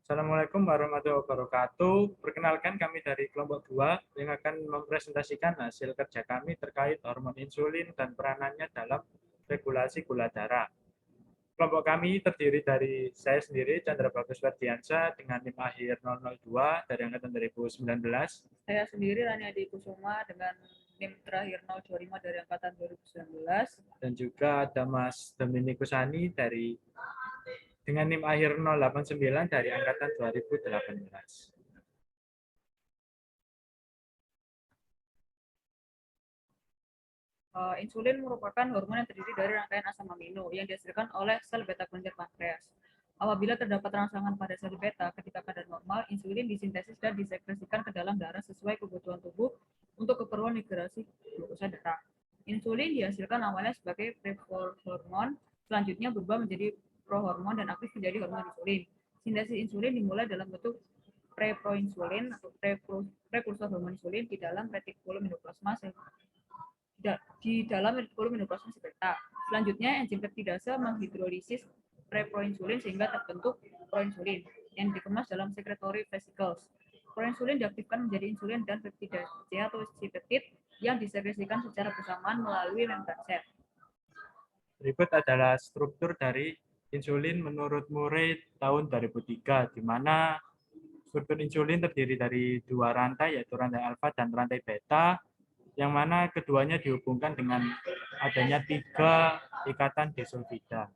Assalamualaikum warahmatullahi wabarakatuh. Perkenalkan kami dari kelompok 2 yang akan mempresentasikan hasil kerja kami terkait hormon insulin dan peranannya dalam regulasi gula darah. Kelompok kami terdiri dari saya sendiri, Chandra Bagus Ferdiansyah, dengan NIM akhir 002 dari angkatan 2019. Saya sendiri Rani Adi Kusuma dengan NIM terakhir 025 dari angkatan 2019. Dan juga ada Mas Dominikus Sani dengan NIM akhir 089 dari angkatan 2018. Insulin merupakan hormon yang terdiri dari rangkaian asam amino yang dihasilkan oleh sel beta kelenjar pankreas. Apabila terdapat rangsangan pada sel beta ketika kadar normal, insulin disintesis dan disekresikan ke dalam darah sesuai kebutuhan tubuh untuk keperluan migrasi glukosa darah. Insulin dihasilkan awalnya sebagai prehormon, selanjutnya berubah menjadi prohormon dan aktif menjadi hormon insulin. Sintesis insulin dimulai dalam bentuk preproinsulin atau prekursor hormon insulin di dalam retikulum endoplasma di dalam retikulum endoplasma sel beta. Selanjutnya, enzim peptidase menghidrolisis preproinsulin sehingga terbentuk proinsulin yang dikemas dalam secretory vesicles. Proinsulin diaktifkan menjadi insulin dan peptidase atau C-peptid yang disekresikan secara bersamaan melalui membran sel. Berikut adalah struktur dari insulin menurut Murray tahun 2003, di mana struktur insulin terdiri dari dua rantai, yaitu rantai alfa dan rantai beta, yang mana keduanya dihubungkan dengan adanya 3 ikatan disulfida.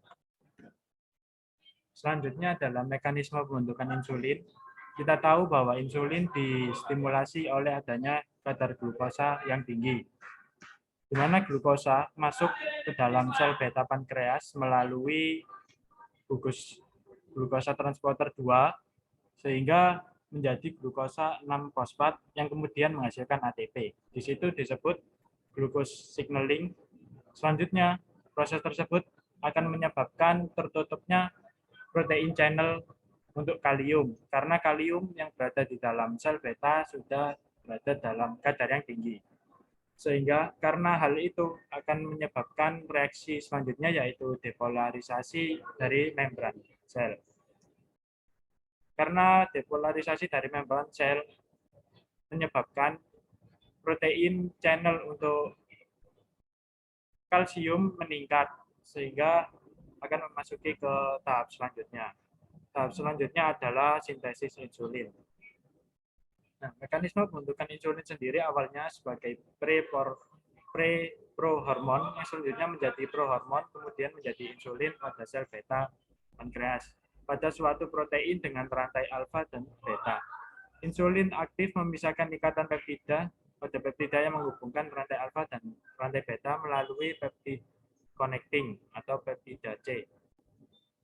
Selanjutnya adalah mekanisme pembentukan insulin. Kita tahu bahwa insulin distimulasi oleh adanya kadar glukosa yang tinggi, di mana glukosa masuk ke dalam sel beta pankreas melalui gugus glukosa transporter 2, sehingga menjadi glukosa 6-fosfat yang kemudian menghasilkan ATP. Di situ disebut glucose signaling. Selanjutnya, proses tersebut akan menyebabkan tertutupnya protein channel untuk kalium, karena kalium yang berada di dalam sel beta sudah berada dalam kadar yang tinggi. Sehingga karena hal itu akan menyebabkan reaksi selanjutnya, yaitu depolarisasi dari membran sel. Karena depolarisasi dari membran sel menyebabkan protein channel untuk kalsium meningkat, sehingga akan memasuki ke tahap selanjutnya. Tahap selanjutnya adalah sintesis insulin. Nah, mekanisme pembentukan insulin sendiri awalnya sebagai prohormon yang selanjutnya menjadi prohormon, kemudian menjadi insulin pada sel beta pankreas pada suatu protein dengan rantai alfa dan beta. Insulin aktif memisahkan ikatan peptida pada peptida yang menghubungkan rantai alfa dan rantai beta melalui peptide connecting atau peptida C.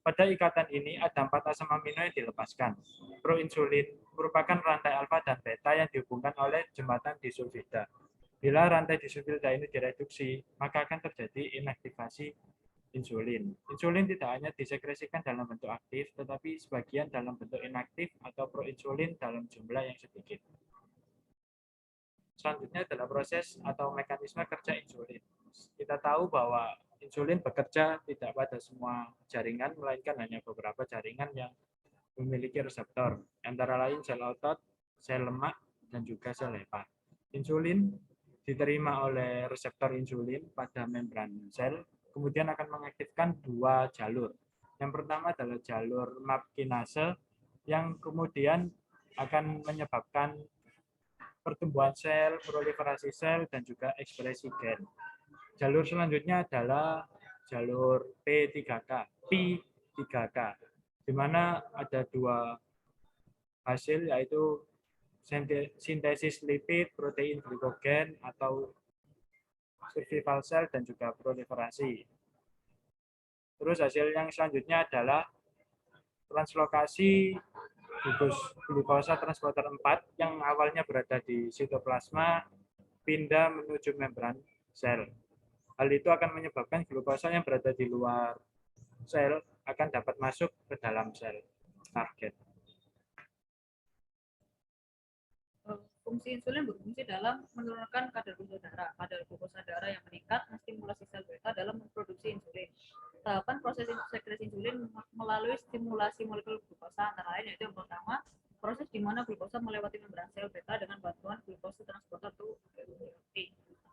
Pada ikatan ini ada 4 asam amino yang dilepaskan. Proinsulin merupakan rantai alfa dan beta yang dihubungkan oleh jembatan disulfida. Bila rantai disulfida ini direduksi, maka akan terjadi inaktivasi insulin. Insulin tidak hanya disekresikan dalam bentuk aktif, tetapi sebagian dalam bentuk inaktif atau proinsulin dalam jumlah yang sedikit. Selanjutnya adalah proses atau mekanisme kerja insulin. Kita tahu bahwa insulin bekerja tidak pada semua jaringan, melainkan hanya beberapa jaringan yang memiliki reseptor, antara lain sel otot, sel lemak, dan juga sel hepat. Insulin diterima oleh reseptor insulin pada membran sel, kemudian akan mengaktifkan 2 jalur. Yang pertama adalah jalur MAP kinase yang kemudian akan menyebabkan pertumbuhan sel, proliferasi sel, dan juga ekspresi gen. Jalur selanjutnya adalah jalur P3K, di mana ada 2 hasil, yaitu sintesis lipid, protein glikogen, atau survival cell, dan juga proliferasi. Terus hasil yang selanjutnya adalah translokasi gugus glukosa transporter 4 yang awalnya berada di sitoplasma pindah menuju membran sel. Hal itu akan menyebabkan glukosa yang berada di luar sel akan dapat masuk ke dalam sel target. Fungsi insulin berfungsi dalam menurunkan kadar glukosa darah. Kadar glukosa darah yang meningkat menstimulasi sel beta dalam memproduksi insulin. Tahapan proses sekresi insulin melalui stimulasi molekul glukosa antara lain yaitu yang pertama, proses di mana glukosa melewati membran sel beta dengan bantuan glukosa transporter atau GLUT.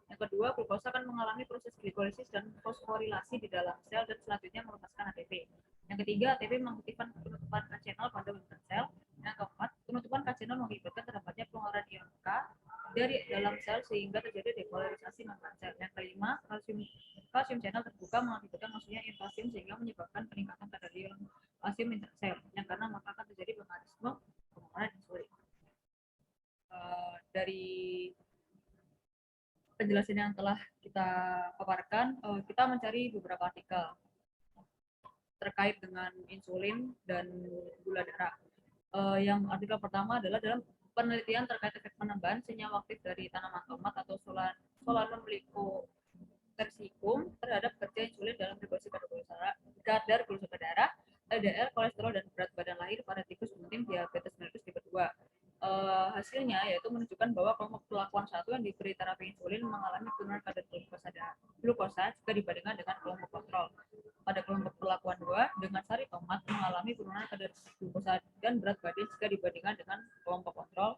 Yang kedua, glukosa akan mengalami proses glikolisis dan fosforilasi di dalam sel dan selanjutnya melepaskan ATP. Yang ketiga, ATP menghentikan penutupan K-channel pada membran sel. Yang keempat, penutupan K-channel mengakibatkan terdampatnya pengeluaran ion K dari dalam sel sehingga terjadi depolarisasi membran sel. Yang kelima, kalsium channel terbuka mengakibatkan masuknya ion kalsium sehingga menyebabkan peningkatan kadar ion kalsium intrasel. Yang karena maka akan terjadi mekanisme pengeluaran insulin. Dari penjelasan yang telah kita paparkan, kita mencari beberapa artikel terkait dengan insulin dan gula darah. Yang artikel pertama adalah dalam penelitian terkait efek penambahan senyawa aktif dari tanaman tomat atau Solanum lycophyllum terhadap kerja insulin dalam regulasi kadar glukosa darah, LDL, kolesterol, dan berat badan lahir pada tikus penting diabetes mellitus tipe 2. Hasilnya yaitu menunjukkan bahwa kelompok perlakuan 1 yang diberi terapi insulin mengalami penurunan kadar glukosa jika dibandingkan dengan kelompok kontrol. Pada kelompok perlakuan 2 dengan sari tomat mengalami penurunan kadar glukosa dan berat badan jika dibandingkan dengan kelompok kontrol.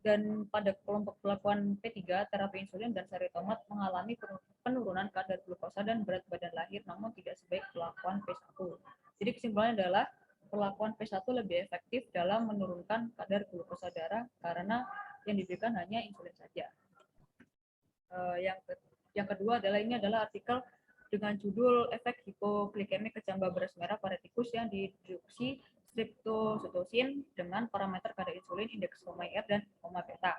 Dan pada kelompok perlakuan P3 terapi insulin dan sari tomat mengalami penurunan kadar glukosa dan berat badan lahir namun tidak sebaik perlakuan P1. Jadi kesimpulannya adalah perlakuan P1 lebih efektif dalam menurunkan kadar glukosa darah karena yang diberikan hanya insulin saja. Yang kedua adalah ini adalah artikel dengan judul efek hipoglikemik kecambah beras merah pada tikus yang diinduksi streptozosin dengan parameter kadar insulin, indeks HOMA-IR dan HOMA-beta.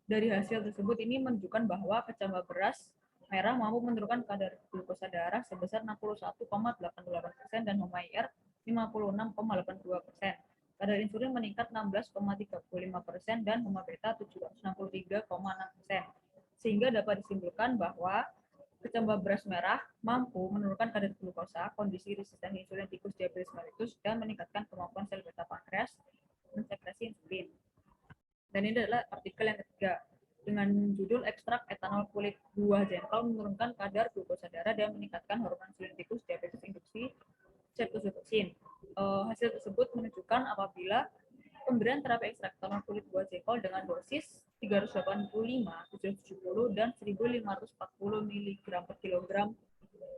Dari hasil tersebut ini menunjukkan bahwa kecambah beras merah mampu menurunkan kadar glukosa darah sebesar 61,88% dan HOMA-IR 56,82%. Kadar insulin meningkat 16,35% dan HOMA-beta 763,6%. Sehingga dapat disimpulkan bahwa kecambah beras merah mampu menurunkan kadar glukosa, kondisi resisten insulin tikus diabetes mellitus, dan meningkatkan kemampuan sel beta pankreas mensekresi insulin. Dan ini adalah artikel yang ketiga dengan judul ekstrak etanol kulit buah jengkol menurunkan kadar glukosa darah dan meningkatkan hormon insulin tikus diabetes induksi streptozosin. Hasil tersebut menunjukkan apabila pemberian terapi ekstrak etanol kulit buah jengkol dengan dosis 385, 770, dan 1540 mg per kilogram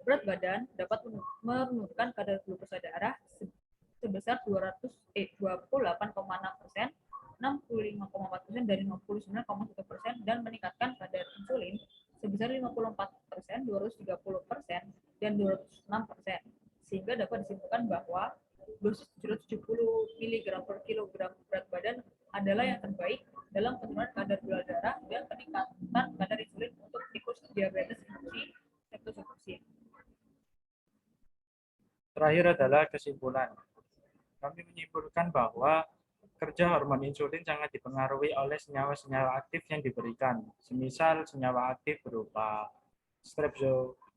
berat badan dapat menurunkan kadar glukosa darah sebesar 28,6%, 65,4% dari 59,1% dan meningkatkan kadar insulin sebesar 54%, 230% dan 206%. Sehingga dapat disimpulkan bahwa dosis 770 mg per kilogram berat badan adalah yang terbaik dalam penurunan kadar gula darah dan peningkatan kadar insulin untuk tikus diabetes induksi streptozosin. Terakhir adalah kesimpulan. Kami menyimpulkan bahwa kerja hormon insulin sangat dipengaruhi oleh senyawa-senyawa aktif yang diberikan. Semisal senyawa aktif berupa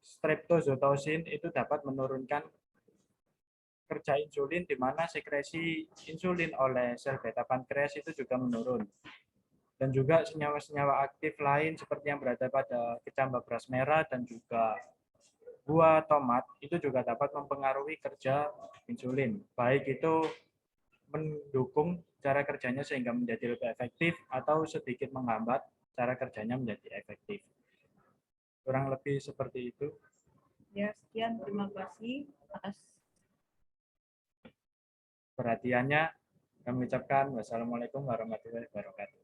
streptozosin itu dapat menurunkan kerja insulin di mana sekresi insulin oleh sel beta pankreas itu juga menurun. Dan juga senyawa-senyawa aktif lain seperti yang berada pada kecambah beras merah dan juga buah tomat itu juga dapat mempengaruhi kerja insulin. Baik itu mendukung cara kerjanya sehingga menjadi lebih efektif atau sedikit menghambat cara kerjanya menjadi efektif. Kurang lebih seperti itu. Ya, sekian. Terima kasih atas perhatiannya. Kami ucapkan wassalamualaikum warahmatullahi wabarakatuh.